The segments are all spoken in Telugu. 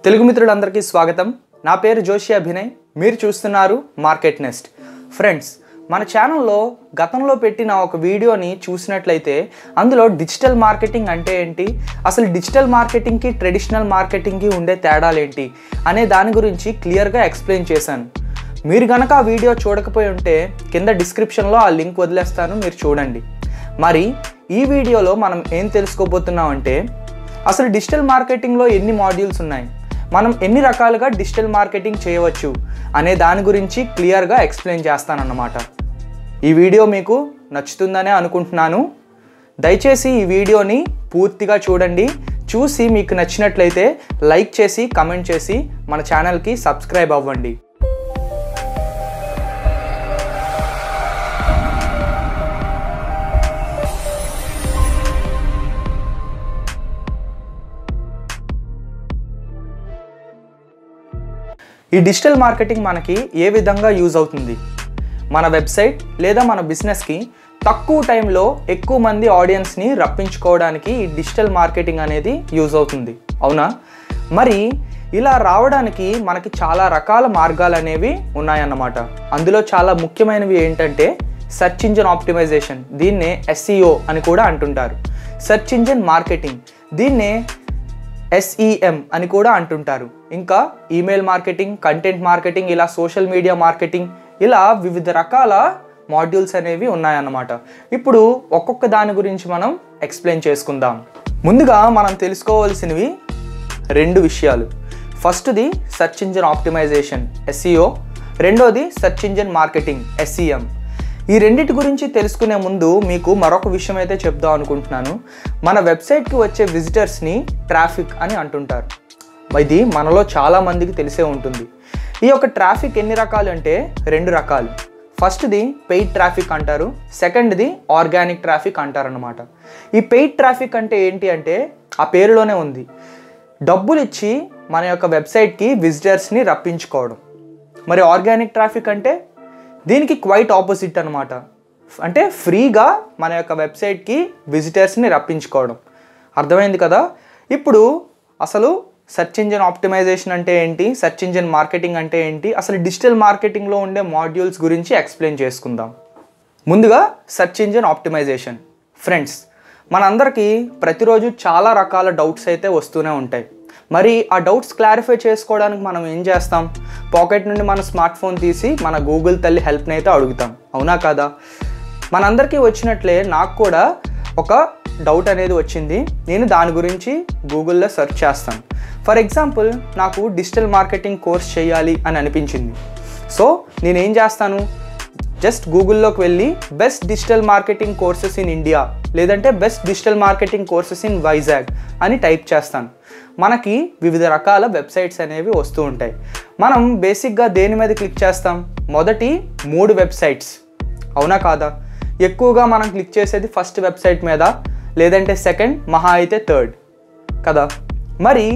తెలుగు మిత్రులందరికీ స్వాగతం. నా పేరు జోషి అభినయ్. మీరు చూస్తున్నారు మార్కెట్ నెస్ట్. ఫ్రెండ్స్, మన ఛానల్లో గతంలో పెట్టిన ఒక వీడియోని చూసినట్లయితే అందులో డిజిటల్ మార్కెటింగ్ అంటే ఏంటి, అసలు డిజిటల్ మార్కెటింగ్కి ట్రెడిషనల్ మార్కెటింగ్కి ఉండే తేడాలు ఏంటి అనే దాని గురించి క్లియర్గా ఎక్స్ప్లెయిన్ చేశాను. మీరు కనుక ఆ వీడియో చూడకపోయి ఉంటే కింద డిస్క్రిప్షన్లో ఆ లింక్ వదిలేస్తాను, మీరు చూడండి. మరి ఈ వీడియోలో మనం ఏం తెలుసుకోబోతున్నాం అంటే అసలు డిజిటల్ మార్కెటింగ్లో ఎన్ని మాడ్యూల్స్ ఉన్నాయి, మనం ఎన్ని రకాలుగా డిజిటల్ మార్కెటింగ్ చేయవచ్చు అనే దాని గురించి క్లియర్గా ఎక్స్ప్లెయిన్ చేస్తానన్నమాట. ఈ వీడియో మీకు నచ్చుతుందనే అనుకుంటున్నాను. దయచేసి ఈ వీడియోని పూర్తిగా చూడండి. చూసి మీకు నచ్చినట్లయితే లైక్ చేసి కమెంట్ చేసి మన ఛానల్కి సబ్స్క్రైబ్ అవ్వండి. ఈ డిజిటల్ మార్కెటింగ్ మనకి ఏ విధంగా యూజ్ అవుతుంది? మన వెబ్సైట్ లేదా మన బిజినెస్కి తక్కువ టైంలో ఎక్కువ మంది ఆడియన్స్ని రప్పించుకోవడానికి ఈ డిజిటల్ మార్కెటింగ్ అనేది యూజ్ అవుతుంది, అవునా? మరి ఇలా రావడానికి మనకి చాలా రకాల మార్గాలు అనేవి ఉన్నాయన్నమాట. అందులో చాలా ముఖ్యమైనవి ఏంటంటే సెర్చ్ ఇంజిన్ ఆప్టిమైజేషన్, దీన్నే SEO అని కూడా అంటుంటారు. సెర్చ్ ఇంజిన్ మార్కెటింగ్, దీన్నే SEM అని కూడా అంటుంటారు. ఇంకా ఈమెయిల్ మార్కెటింగ్, కంటెంట్ మార్కెటింగ్, ఇలా సోషల్ మీడియా మార్కెటింగ్, ఇలా వివిధ రకాల మాడ్యూల్స్ అనేవి ఉన్నాయన్నమాట. ఇప్పుడు ఒక్కొక్క దాని గురించి మనం ఎక్స్ప్లెయిన్ చేసుకుందాం. ముందుగా మనం తెలుసుకోవాల్సినవి రెండు విషయాలు. ఫస్ట్ది సెర్చ్ ఇంజిన్ ఆప్టిమైజేషన్ SEO, రెండోది సెర్చ్ ఇంజిన్ మార్కెటింగ్ SEM. ఈ రెండింటి గురించి తెలుసుకునే ముందు మీకు మరొక విషయం అయితే చెప్దాం అనుకుంటున్నాను. మన వెబ్సైట్కి వచ్చే విజిటర్స్ని ట్రాఫిక్ అని అంటుంటారు. ఇది మనలో చాలామందికి తెలిసే ఉంటుంది. ఈ యొక్క ట్రాఫిక్ ఎన్ని రకాలు అంటే రెండు రకాలు. ఫస్ట్ది పెయిడ్ ట్రాఫిక్ అంటారు, సెకండ్ది ఆర్గానిక్ ట్రాఫిక్ అంటారన్నమాట. ఈ పెయిడ్ ట్రాఫిక్ అంటే ఏంటి అంటే ఆ పేరులోనే ఉంది, డబ్బులు ఇచ్చి మన యొక్క వెబ్సైట్కి విజిటర్స్ని రప్పించుకోవడం. మరి ఆర్గానిక్ ట్రాఫిక్ అంటే దీనికి క్వైట్ ఆపోజిట్ అనమాట. అంటే ఫ్రీగా మన యొక్క వెబ్సైట్కి విజిటర్స్ని రప్పించుకోవడం. అర్థమైంది కదా? ఇప్పుడు అసలు సెర్చ్ ఇంజిన్ ఆప్టిమైజేషన్ అంటే ఏంటి, సెర్చ్ ఇంజిన్ మార్కెటింగ్ అంటే ఏంటి, అసలు డిజిటల్ మార్కెటింగ్లో ఉండే మాడ్యూల్స్ గురించి ఎక్స్ప్లెయిన్ చేసుకుందాం. ముందుగా సెర్చ్ ఇంజిన్ ఆప్టిమైజేషన్. ఫ్రెండ్స్, మనందరికీ ప్రతిరోజు చాలా రకాల డౌట్స్ అయితే వస్తూనే ఉంటాయి. మరి ఆ డౌట్స్ క్లారిఫై చేసుకోవడానికి మనం ఏం చేస్తాం? పాకెట్ నుండి మన స్మార్ట్ ఫోన్ తీసి మన గూగుల్ తల్లి హెల్ప్ని అయితే అడుగుతాం, అవునా కాదా? మనందరికీ వచ్చినట్లే నాకు కూడా ఒక డౌట్ అనేది వచ్చింది. నేను దాని గురించి గూగుల్లో సెర్చ్ చేస్తాను. ఫర్ ఎగ్జాంపుల్, నాకు డిజిటల్ మార్కెటింగ్ కోర్స్ చేయాలి అని అనిపించింది. సో నేనేం చేస్తాను, జస్ట్ గూగుల్లోకి వెళ్ళి best digital marketing courses in India లేదంటే best digital marketing courses in Vizag అని టైప్ చేస్తాను. మనకి వివిధ రకాల వెబ్సైట్స్ అనేవి వస్తూ ఉంటాయి. మనం బేసిక్గా దేని మీద క్లిక్ చేస్తాం? మొదటి 3 వెబ్సైట్స్, అవునా కాదా? ఎక్కువగా మనం క్లిక్ చేసేది ఫస్ట్ వెబ్సైట్ మీద, లేదంటే సెకండ్, మహా అయితే థర్డ్ కదా. మరి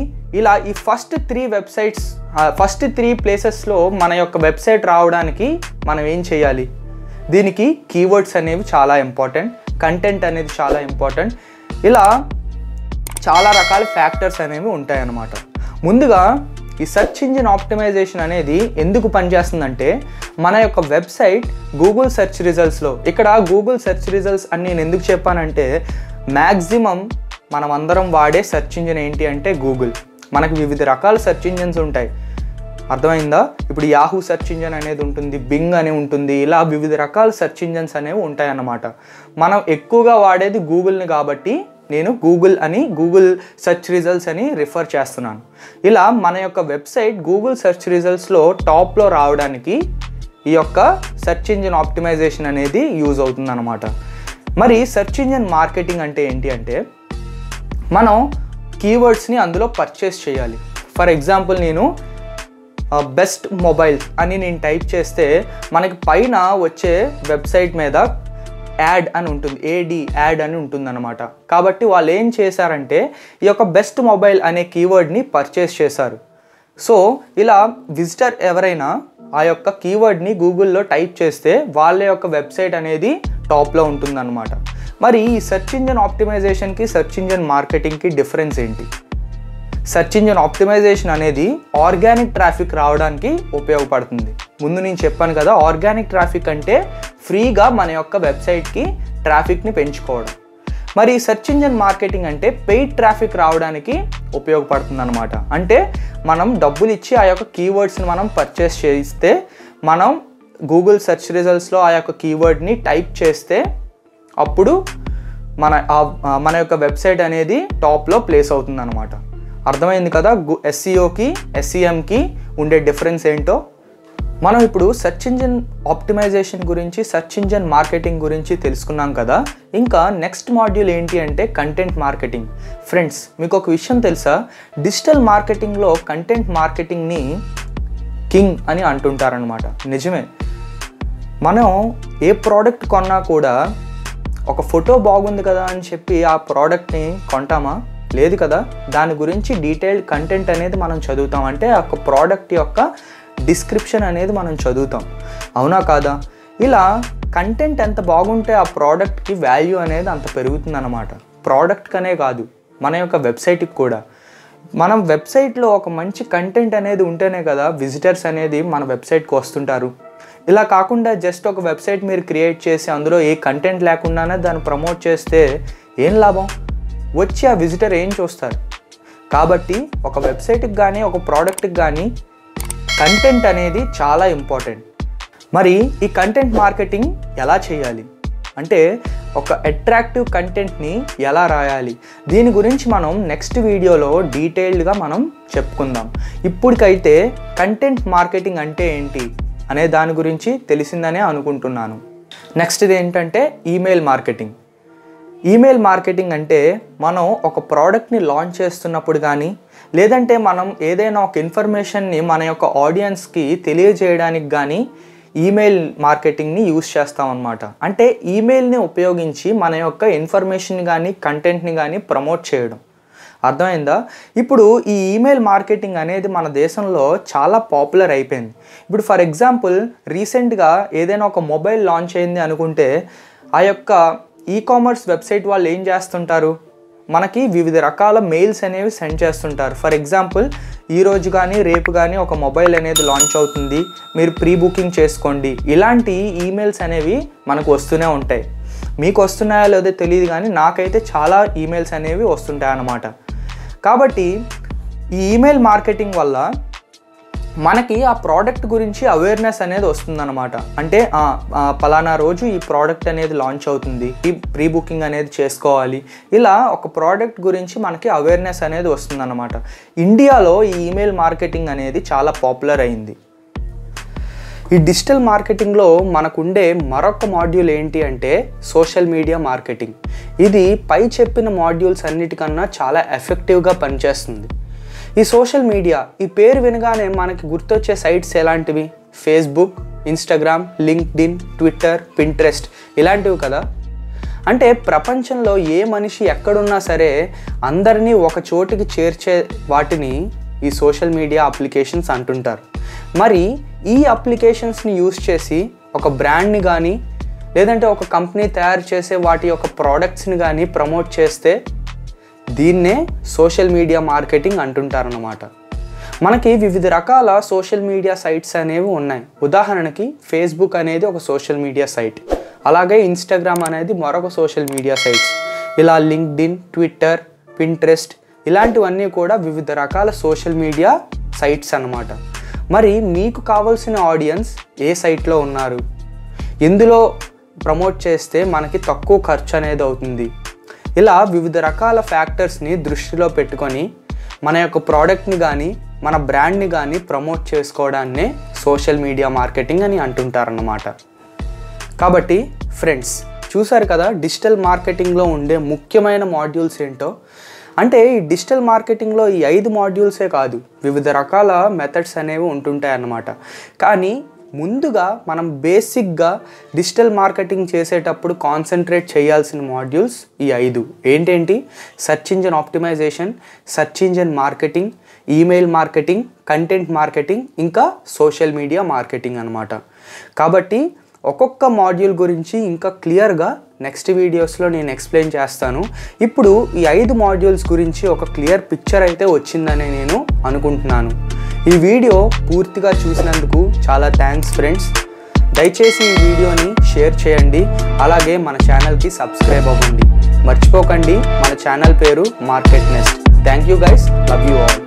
ఇలా ఈ ఫస్ట్ 3 వెబ్సైట్స్, ఫస్ట్ 3 ప్లేసెస్లో మన యొక్క వెబ్సైట్ రావడానికి మనం ఏం చేయాలి? దీనికి కీవర్డ్స్ అనేవి చాలా ఇంపార్టెంట్, కంటెంట్ అనేది చాలా ఇంపార్టెంట్, ఇలా చాలా రకాల ఫ్యాక్టర్స్ అనేవి ఉంటాయన్నమాట. ముందుగా ఈ సెర్చ్ ఇంజిన్ ఆప్టిమైజేషన్ అనేది ఎందుకు పనిచేస్తుందంటే మన యొక్క వెబ్సైట్ గూగుల్ సెర్చ్ రిజల్ట్స్లో, ఇక్కడ గూగుల్ సెర్చ్ రిజల్ట్స్ అని నేను ఎందుకు చెప్పానంటే మ్యాక్సిమం మనం అందరం వాడే సెర్చ్ ఇంజిన్ ఏంటి అంటే గూగుల్. మనకు వివిధ రకాల సెర్చ్ ఇంజిన్స్ ఉంటాయి, అర్థమైందా? ఇప్పుడు యాహూ సెర్చ్ ఇంజిన్ అనేది ఉంటుంది, బింగ్ అని ఉంటుంది, ఇలా వివిధ రకాల సెర్చ్ ఇంజిన్స్ అనేవి ఉంటాయి అన్నమాట. మనం ఎక్కువగా వాడేది గూగుల్ని కాబట్టి నేను గూగుల్ అని, గూగుల్ సెర్చ్ రిజల్ట్స్ అని రిఫర్ చేస్తున్నాను. ఇలా మన యొక్క వెబ్సైట్ గూగుల్ సెర్చ్ రిజల్ట్స్లో టాప్లో రావడానికి ఈ యొక్క సెర్చ్ ఇంజిన్ ఆప్టిమైజేషన్ అనేది యూజ్ అవుతుంది అన్నమాట. మరి సెర్చ్ ఇంజిన్ మార్కెటింగ్ అంటే ఏంటి అంటే మనం కీవర్డ్స్ని అందులో పర్చేస్ చేయాలి. ఫర్ ఎగ్జాంపుల్, నేను బెస్ట్ మొబైల్స్ అని నేను టైప్ చేస్తే మనకి పైన వచ్చే వెబ్సైట్ మీద యాడ్ అని ఉంటుంది, యాడ్ అని ఉంటుంది అనమాట. కాబట్టి వాళ్ళు ఏం చేశారంటే ఈ యొక్క బెస్ట్ మొబైల్ అనే కీవర్డ్ని పర్చేస్ చేశారు. సో ఇలా విజిటర్ ఎవరైనా ఆ యొక్క కీవర్డ్ని గూగుల్లో టైప్ చేస్తే వాళ్ళ యొక్క వెబ్సైట్ అనేది టాప్లో ఉంటుందన్నమాట. మరి ఈ సెర్చ్ ఇంజిన్ ఆప్టిమైజేషన్కి సెర్చ్ ఇంజిన్ మార్కెటింగ్కి డిఫరెన్స్ ఏంటి? సెర్చ్ ఇంజిన్ ఆప్టిమైజేషన్ అనేది ఆర్గానిక్ ట్రాఫిక్ రావడానికి ఉపయోగపడుతుంది. ముందు నేను చెప్పాను కదా, ఆర్గానిక్ ట్రాఫిక్ అంటే ఫ్రీగా మన యొక్క వెబ్సైట్కి ట్రాఫిక్ని పెంచుకోవడం. మరి సెర్చ్ ఇంజిన్ మార్కెటింగ్ అంటే పెయిడ్ ట్రాఫిక్ రావడానికి ఉపయోగపడుతుంది అనమాట. అంటే మనం డబ్బులు ఇచ్చి ఆ యొక్క కీవర్డ్స్ని మనం పర్చేస్ చేయిస్తే, మనం గూగుల్ సెర్చ్ రిజల్ట్స్లో ఆ యొక్క కీవర్డ్ని టైప్ చేస్తే అప్పుడు మన యొక్క వెబ్సైట్ అనేది టాప్లో ప్లేస్ అవుతుంది అనమాట. అర్థమైంది కదా ఎస్ఈఓకి ఎస్ఈఎంకి ఉండే డిఫరెన్స్ ఏంటో. మనం ఇప్పుడు సెర్చ్ ఇంజిన్ ఆప్టిమైజేషన్ గురించి, సెర్చ్ ఇంజిన్ మార్కెటింగ్ గురించి తెలుసుకున్నాం కదా. ఇంకా నెక్స్ట్ మాడ్యూల్ ఏంటి అంటే కంటెంట్ మార్కెటింగ్. ఫ్రెండ్స్, మీకు ఒక విషయం తెలుసా? డిజిటల్ మార్కెటింగ్లో కంటెంట్ మార్కెటింగ్ని కింగ్ అని అంటుంటారనమాట. నిజమే. మనం ఏ ప్రోడక్ట్ కొన్నా కూడా ఒక ఫోటో బాగుంది కదా అని చెప్పి ఆ ప్రోడక్ట్ని కొంటామా? లేదు కదా. దాని గురించి డీటెయిల్డ్ కంటెంట్ అనేది మనం చదువుతాం. అంటే ఆ ప్రోడక్ట్ యొక్క డిస్క్రిప్షన్ అనేది మనం చదువుతాం. అవునా కాదా? ఇలా కంటెంట్ ఎంత బాగుంటే ఆ ప్రోడక్ట్కి వాల్యూ అనేది అంత పెరుగుతుందన్నమాట. ప్రోడక్ట్కనే కాదు, మన యొక్క వెబ్సైట్కి కూడా. మనం వెబ్సైట్లో ఒక మంచి కంటెంట్ అనేది ఉంటేనే కదా విజిటర్స్ అనేది మన వెబ్సైట్కి వస్తుంటారు. ఇలా కాకుండా జస్ట్ ఒక వెబ్సైట్ మీరు క్రియేట్ చేసి అందులో ఏ కంటెంట్ లేకుండానే దాన్ని ప్రమోట్ చేస్తే ఏం లాభం? వచ్చి ఆ విజిటర్ ఏం చూస్తారు? కాబట్టి ఒక వెబ్సైట్కి కానీ ఒక ప్రోడక్ట్కి కానీ కంటెంట్ అనేది చాలా ఇంపార్టెంట్. మరి ఈ కంటెంట్ మార్కెటింగ్ ఎలా చేయాలి అంటే, ఒక అట్రాక్టివ్ కంటెంట్ని ఎలా రాయాలి, దీని గురించి మనం నెక్స్ట్ వీడియోలో డీటెయిల్డ్గా మనం చెప్పుకుందాం. ఇప్పటికైతే కంటెంట్ మార్కెటింగ్ అంటే ఏంటి అనే దాని గురించి తెలిసిందనే అనుకుంటున్నాను. నెక్స్ట్ ఇది ఏంటంటే ఈమెయిల్ మార్కెటింగ్. ఈమెయిల్ మార్కెటింగ్ అంటే మనం ఒక ప్రోడక్ట్ని లాంచ్ చేస్తున్నప్పుడు కానీ, లేదంటే మనం ఏదైనా ఒక ఇన్ఫర్మేషన్ని మన యొక్క ఆడియన్స్కి తెలియజేయడానికి కానీ ఈమెయిల్ మార్కెటింగ్ని యూస్ చేస్తామన్నమాట. అంటే ఈమెయిల్ని ఉపయోగించి మన యొక్క ఇన్ఫర్మేషన్ కానీ కంటెంట్ని కానీ ప్రమోట్ చేయడం. అర్థమైందా? ఇప్పుడు ఈ ఈమెయిల్ మార్కెటింగ్ అనేది మన దేశంలో చాలా పాపులర్ అయిపోయింది. ఇప్పుడు ఫర్ ఎగ్జాంపుల్ రీసెంట్గా ఏదైనా ఒక మొబైల్ లాంచ్ అయింది అనుకుంటే, ఆ యొక్క ఈకామర్స్ వెబ్సైట్ వాళ్ళు ఏం చేస్తుంటారు, మనకి వివిధ రకాల మెయిల్స్ అనేవి సెండ్ చేస్తుంటారు. ఫర్ ఎగ్జాంపుల్, ఈరోజు కానీ రేపు కానీ ఒక మొబైల్ అనేది లాంచ్ అవుతుంది, మీరు ప్రీ బుకింగ్ చేసుకోండి. ఇలాంటి ఈమెయిల్స్ అనేవి మనకు వస్తూనే ఉంటాయి. మీకు వస్తున్నాయో లేదో తెలియదు కానీ నాకైతే చాలా ఈమెయిల్స్ అనేవి వస్తుంటాయి అన్నమాట. కాబట్టి ఈ ఈమెయిల్ మార్కెటింగ్ వల్ల మనకి ఆ ప్రోడక్ట్ గురించి అవేర్నెస్ అనేది వస్తుందన్నమాట. అంటే పలానా రోజు ఈ ప్రోడక్ట్ అనేది లాంచ్ అవుతుంది, ఈ ప్రీ బుకింగ్ అనేది చేసుకోవాలి. ఇలా ఒక ప్రోడక్ట్ గురించి మనకి అవేర్నెస్ అనేది వస్తుందన్నమాట. ఇండియాలో ఈ ఈమెయిల్ మార్కెటింగ్ అనేది చాలా పాపులర్ అయింది. ఈ డిజిటల్ మార్కెటింగ్లో మనకుండే మరొక మాడ్యూల్ ఏంటి అంటే సోషల్ మీడియా మార్కెటింగ్. ఇది పై చెప్పిన మాడ్యూల్స్ అన్నిటికన్నా చాలా ఎఫెక్టివ్గా పనిచేస్తుంది. ఈ సోషల్ మీడియా, ఈ పేరు వినగానే మనకి గుర్తొచ్చే సైట్స్ ఎలాంటివి? Facebook, Instagram, LinkedIn, Twitter, Pinterest ఇలాంటివి కదా. అంటే ప్రపంచంలో ఏ మనిషి ఎక్కడున్నా సరే అందరినీ ఒక చోటికి చేర్చే వాటిని ఈ సోషల్ మీడియా అప్లికేషన్స్ అంటుంటారు. మరి ఈ అప్లికేషన్స్ని యూస్ చేసి ఒక బ్రాండ్ని కానీ, లేదంటే ఒక కంపెనీ తయారు చేసే వాటి యొక్క ప్రోడక్ట్స్ని కానీ ప్రమోట్ చేస్తే దీన్నే సోషల్ మీడియా మార్కెటింగ్ అంటుంటారన్నమాట. మనకి వివిధ రకాల సోషల్ మీడియా సైట్స్ అనేవి ఉన్నాయి. ఉదాహరణకి ఫేస్బుక్ అనేది ఒక సోషల్ మీడియా సైట్, అలాగే ఇన్స్టాగ్రామ్ అనేది మరొక సోషల్ మీడియా సైట్స్. ఇలా లింక్డ్ఇన్, ట్విట్టర్, పింట్రెస్ట్ ఇలాంటివన్నీ కూడా వివిధ రకాల సోషల్ మీడియా సైట్స్ అన్నమాట. మరి మీకు కావాల్సిన ఆడియన్స్ ఏ సైట్లో ఉన్నారు, ఎందులో ప్రమోట్ చేస్తే మనకి తక్కువ ఖర్చు అనేది అవుతుంది, ఇలా వివిధ రకాల ఫ్యాక్టర్స్ని దృష్టిలో పెట్టుకొని మన యొక్క ప్రోడక్ట్ని కానీ మన బ్రాండ్ని కానీ ప్రమోట్ చేసుకోవడాన్నే సోషల్ మీడియా మార్కెటింగ్ అని అంటుంటారన్నమాట. కాబట్టి ఫ్రెండ్స్, చూసారు కదా డిజిటల్ మార్కెటింగ్లో ఉండే ముఖ్యమైన మాడ్యూల్స్ ఏంటో. అంటే ఈ డిజిటల్ మార్కెటింగ్లో ఈ 5 మాడ్యూల్సే కాదు, వివిధ రకాల మెథడ్స్ అనేవి ఉంటుంటాయి అన్నమాట. కానీ ముందుగా మనం బేసిక్గా డిజిటల్ మార్కెటింగ్ చేసేటప్పుడు కాన్సన్ట్రేట్ చేయాల్సిన మాడ్యూల్స్ ఈ 5 ఏంటేంటి? Search engine optimization, search engine marketing, email marketing, content marketing, ఇంకా సోషల్ మీడియా మార్కెటింగ్ అన్నమాట. కాబట్టి ఒక్కొక్క మాడ్యూల్ గురించి ఇంకా క్లియర్గా నెక్స్ట్ వీడియోస్లో నేను ఎక్స్ప్లెయిన్ చేస్తాను. ఇప్పుడు ఈ 5 మాడ్యూల్స్ గురించి ఒక క్లియర్ పిక్చర్ అయితే వచ్చిందని నేను అనుకుంటున్నాను. ఈ వీడియో పూర్తిగా చూసినందుకు చాలా థ్యాంక్స్ ఫ్రెండ్స్. దయచేసి ఈ వీడియోని షేర్ చేయండి, అలాగే మన ఛానల్కి సబ్స్క్రైబ్ అవ్వండి. మర్చిపోకండి, మన ఛానల్ పేరు market nest. Thank you guys, love you all.